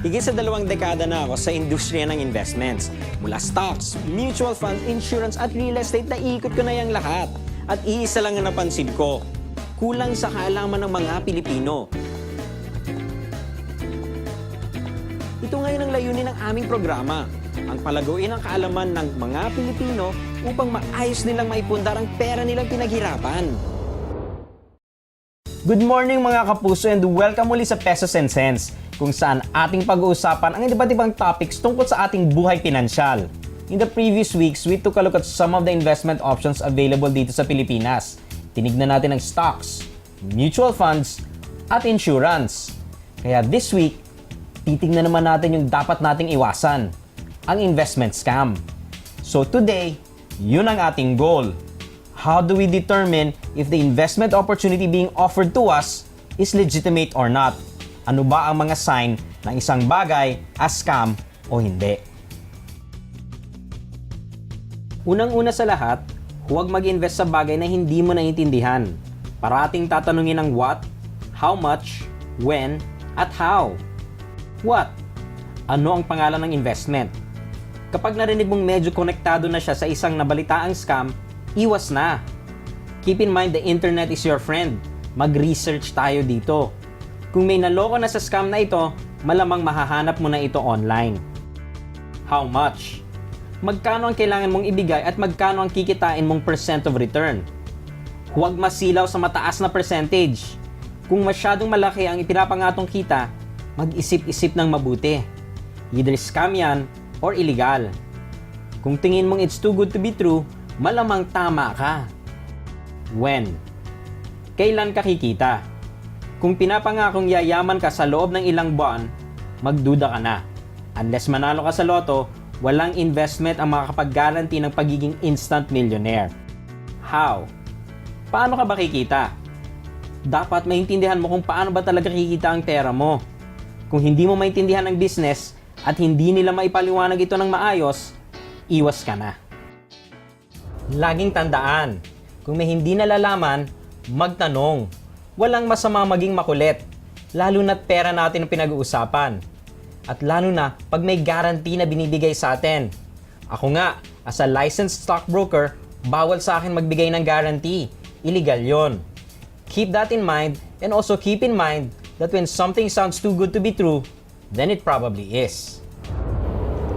Higit sa 2 dekada na ako sa industriya ng investments. Mula stocks, mutual funds, insurance at real estate na iikot ko na yung lahat. At iisa lang ang napansin ko, kulang sa kaalaman ng mga Pilipino. Ito ngayon ang layunin ng aming programa, ang palaguin ang kaalaman ng mga Pilipino upang maayos nilang maipundar ang pera nilang pinaghirapan. Good morning mga kapuso and welcome muli sa Pesos and Cents, kung saan ating pag-uusapan ang iba't ibang topics tungkol sa ating buhay pinansyal. In the previous weeks, we took a look at some of the investment options available dito sa Pilipinas. Tinignan natin ang stocks, mutual funds, at insurance. Kaya this week, titignan naman natin yung dapat nating iwasan, ang investment scam. So today, yun ang ating goal. How do we determine if the investment opportunity being offered to us is legitimate or not? Ano ba ang mga sign ng isang bagay as scam o hindi? Unang-una sa lahat, huwag mag-invest sa bagay na hindi mo naiintindihan. Parating tatanungin ng what, how much, when, at how. What? Ano ang pangalan ng investment? Kapag narinig mong medyo konektado na siya sa isang nabalitaang scam, iwas na. Keep in mind the internet is your friend. Mag-research tayo dito. Kung may naloko na sa scam na ito, malamang mahahanap mo na ito online. How much? Magkano ang kailangan mong ibigay at magkano ang kikitain mong percent of return? Huwag masilaw sa mataas na percentage. Kung masyadong malaki ang ipinapangatong kita, mag-isip-isip ng mabuti. Either scam yan or illegal. Kung tingin mong it's too good to be true, malamang tama ka. When? Kailan ka kikita? Kung pinapangakong yayaman ka sa loob ng ilang buwan, magduda ka na. Unless manalo ka sa loto, walang investment ang makakapag-guarantee ng pagiging instant millionaire. How? Paano ka ba kikita? Dapat maintindihan mo kung paano ba talaga kikita ang pera mo. Kung hindi mo maintindihan ang business at hindi nila maipaliwanag ito ng maayos, iwas ka na. Laging tandaan, kung may hindi nalalaman, magtanong. Walang masama maging makulit, lalo na't pera natin ang pinag-uusapan. At lalo na pag may guarantee na binibigay sa atin. Ako nga, as a licensed stockbroker, bawal sa akin magbigay ng guarantee. Illegal yon. Keep that in mind and also keep in mind that when something sounds too good to be true, then it probably is.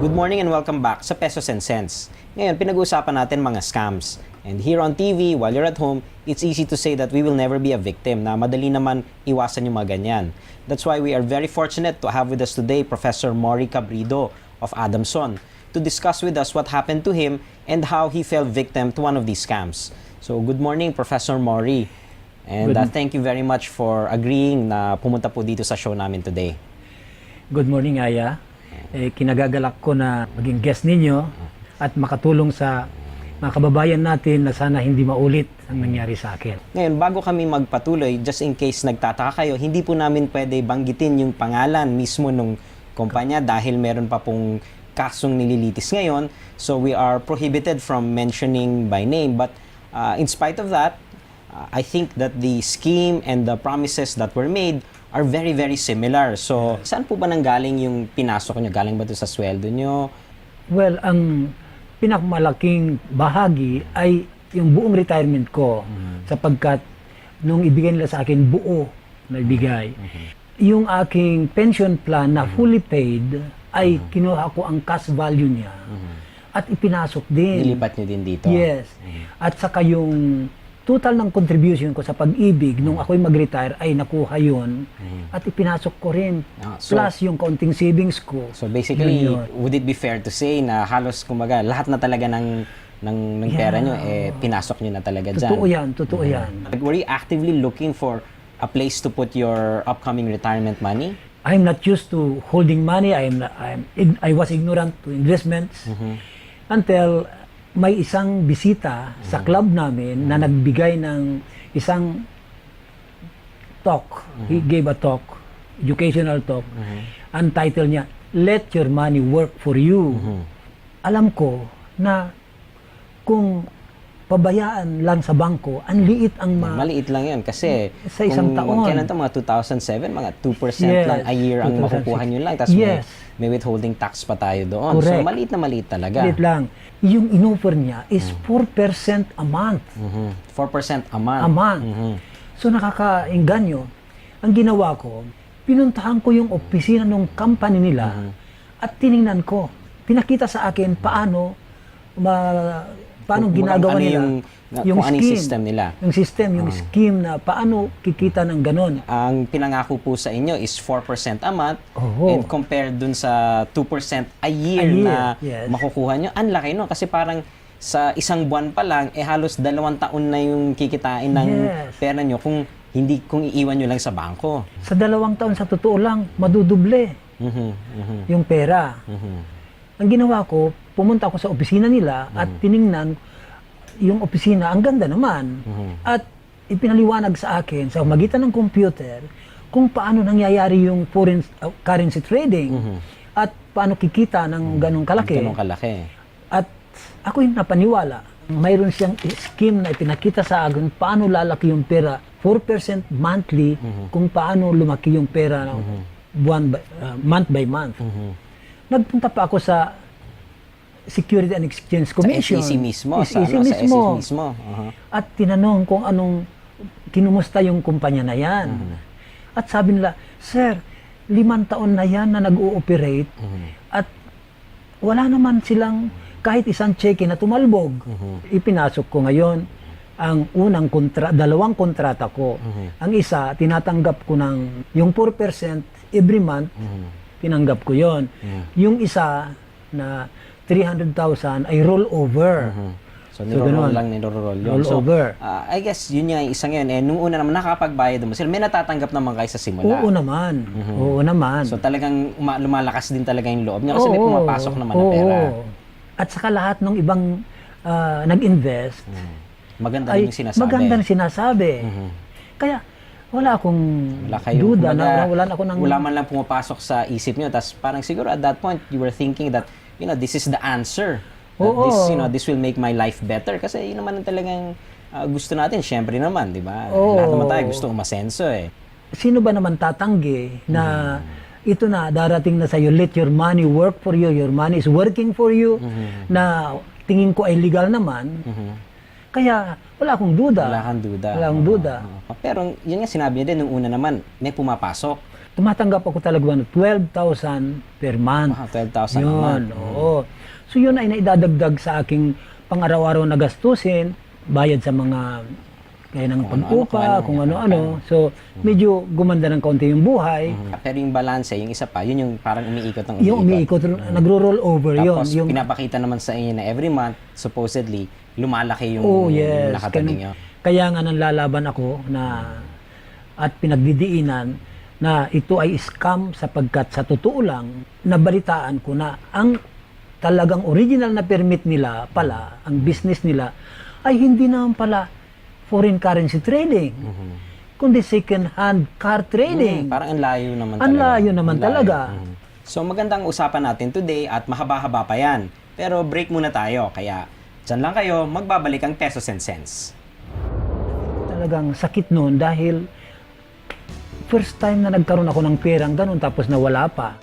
Good morning and welcome back sa Pesos and Cents. Ngayon, pinag-uusapan natin mga scams. And here on TV, while you're at home, it's easy to say that we will never be a victim, na madali naman iwasan yung mga ganyan. That's why we are very fortunate to have with us today Professor Maury Cabrido of Adamson to discuss with us what happened to him and how he fell victim to one of these scams. So, good morning, Professor Maury. And thank you very much for agreeing na pumunta po dito sa show namin today. Good morning, Aya. Kinagagalak ko na maging guest ninyo at makatulong sa mga kababayan natin na sana hindi maulit ang nangyari sa akin. Ngayon, bago kami magpatuloy, just in case nagtataka kayo, hindi po namin pwede banggitin yung pangalan mismo ng kumpanya dahil meron pa pong kasong nililitis ngayon. So we are prohibited from mentioning by name. But in spite of that, I think that the scheme and the promises that were made are very, very similar. So, saan po ba nanggaling yung pinasok nyo? Galing ba ito sa sweldo nyo? Well, ang pinakamalaking bahagi ay yung buong retirement ko sapagkat nung ibigay nila sa akin buo na ibigay. Yung aking pension plan na fully paid ay kinuha ko ang cash value niya at ipinasok din. Nilipat nyo din dito? Yes. At saka yung total ng contribution ko sa pag-ibig nung ako'y mag-retire ay nakuha yun at ipinasok ko rin. Plus yung kaunting savings ko. So basically, would it be fair to say na halos kumaga lahat na talaga ng pera nyo pinasok nyo na talaga dyan? Totoo yan, totoo yan. Were you actively looking for a place to put your upcoming retirement money? I'm not used to holding money. I was ignorant to investments until may isang bisita sa club namin na nagbigay ng isang talk. He gave a talk, educational talk. Ang title niya, Let Your Money Work For You. Alam ko na kung pabayaan lang sa bangko, ang liit ang Maliit lang yun kasi Sa isang taon. kailan to, mga 2007, mga 2% Yes, lang a year ang 2006. makukuha nyo lang. Tapos Yes. may withholding tax pa tayo doon. So Correct. maliit na maliit talaga. liit lang. Yung inoffer niya is 4% a month. 4% a month. A month. So nakakainganyo. Ang ginawa ko, pinuntahan ko yung opisina ng company nila at tiningnan ko. Pinakita sa akin paano ginagawa ano nila kung ano yung system nila. Yung system, yung scheme na paano kikita ng ganon. Ang pinangako po sa inyo is 4% a month Oo. and compared dun sa 2% a year, A year, na yes. makukuha nyo, ang laki no? Kasi parang sa isang buwan pa lang, halos 2 taon na yung kikitain ng Yes. pera nyo kung iiwan nyo lang sa bangko. Sa 2 taon, sa totoo lang, maduduble yung pera. Ang ginawa ko, pumunta ako sa opisina nila at tiningnan yung opisina, ang ganda naman. At ipinaliwanag sa akin sa magitan ng computer kung paano nangyayari yung foreign currency trading at paano kikita ng ganong kalaki. Ganun kalaki. At ako yung napaniwala. Mayroon siyang scheme na ipinakita sa akin paano lalaki yung pera. 4% monthly kung paano lumaki yung pera month by month. Nagpunta pa ako sa Security and Exchange Commission. Sa SEC mismo. SEC Sa mismo. SEC mismo. At tinanong kung anong kinumusta yung kumpanya na yan. At sabi nila, Sir, 5 taon na yan na nag-ooperate at wala naman silang kahit isang cheque na tumalbog. Ipinasok ko ngayon ang unang 2 kontrata ko. Ang isa, tinatanggap ko ng yung 4% every month, tinanggap ko yon. Yung isa na 300,000 ay roll over. So, niro-roll lang, niro-roll yun. Roll over. I guess, yun yung isang yun. Nung una naman, nakakapagbayad mo sila. May natatanggap naman kayo sa simula. Oo naman. Oo naman. So, talagang lumalakas din talaga yung loob niya kasi may pumapasok naman na pera. At saka lahat ng ibang nag-invest, Maganda rin yung sinasabi. maganda na sinasabi. Kaya, wala akong duda na wala ako ng... Wala man lang pumapasok sa isip niyo. Tapos parang siguro at that point, you were thinking that, this is the answer. That this will make my life better. Kasi yun naman ang talagang gusto natin. Siyempre naman, di ba? Lahat naman tayo gusto umasenso eh. Sino ba naman tatanggi na ito na, darating na sa'yo, let your money work for you, your money is working for you, na tingin ko ay legal naman. Kaya, wala akong duda. Wala kang duda. Wala akong duda. Pero yun nga sinabi niya din, nung una naman, may pumapasok. Tumatanggap ako talaga ng 12,000 per month. 12,000 a month. Oo. So yun ay naidadagdag sa aking pang-araw-araw na gastusin, bayad sa mga kaya ng pag-upa, kung ano-ano. So medyo gumanda ng kaunti yung buhay. Pero yung balance, yung isa pa, yun yung parang umiikot ng Yung umiikot, nagro-roll over yun. Tapos Yung pinapakita naman sa inyo na every month, supposedly, lumalaki yung yes, nakatabi nyo. Kaya nga nanlalaban ako na at pinagdidiinan na ito ay scam sapagkat sa totoo lang, nabalitaan ko na ang talagang original na permit nila pala, ang business nila, ay hindi naman pala foreign currency trading, kundi second-hand car trading. Parang ang layo naman talaga. Ang layo naman talaga. So magandang usapan natin today at mahaba-haba pa yan. Pero break muna tayo, kaya dyan lang kayo, magbabalik ang Pesos and Cents. Talagang sakit noon dahil first time na nagkaroon ako ng perang ganun tapos nawala pa.